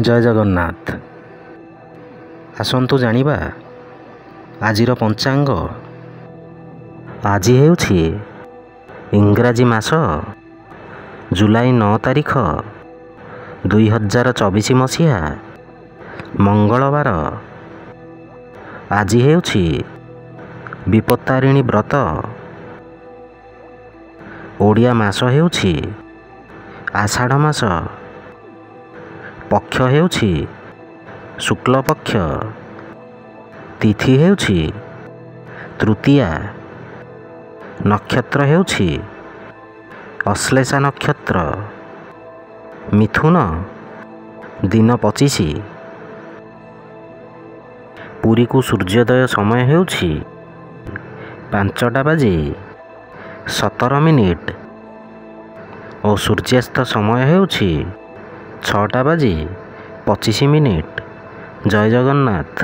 ଜୟ ଜଗନ୍ନାଥ। ଆସନ୍ତୁ ଜାଣିବା ଆଜିର ପଞ୍ଚାଙ୍ଗ। ଆଜି ହେଉଛି ଇଂରାଜୀ ମାସ ଜୁଲାଇ 9 ତାରିଖ 2024 ମସିହା ମଙ୍ଗଳବାର। ଆଜି ହେଉଛି ବିପତ୍ତାରିଣୀ ବ୍ରତ। ଓଡ଼ିଆ ମାସ ହେଉଛି ଆଷାଢ଼ ମାସ। ପକ୍ଷ ହେଉଛି ଶୁକ୍ଲପକ୍ଷ। ତିଥି ହେଉଛି ତୃତୀୟା। ନକ୍ଷତ୍ର ହେଉଛି ଅଶ୍ଳେଷା ନକ୍ଷତ୍ର। ମିଥୁନ ଦିନ 25। ପୁରୀକୁ ସୂର୍ଯ୍ୟୋଦୟ ସମୟ ହେଉଛି 5:17 ଓ ସୂର୍ଯ୍ୟାସ୍ତ ସମୟ ହେଉଛି 6:25। ଜୟ ଜଗନ୍ନାଥ।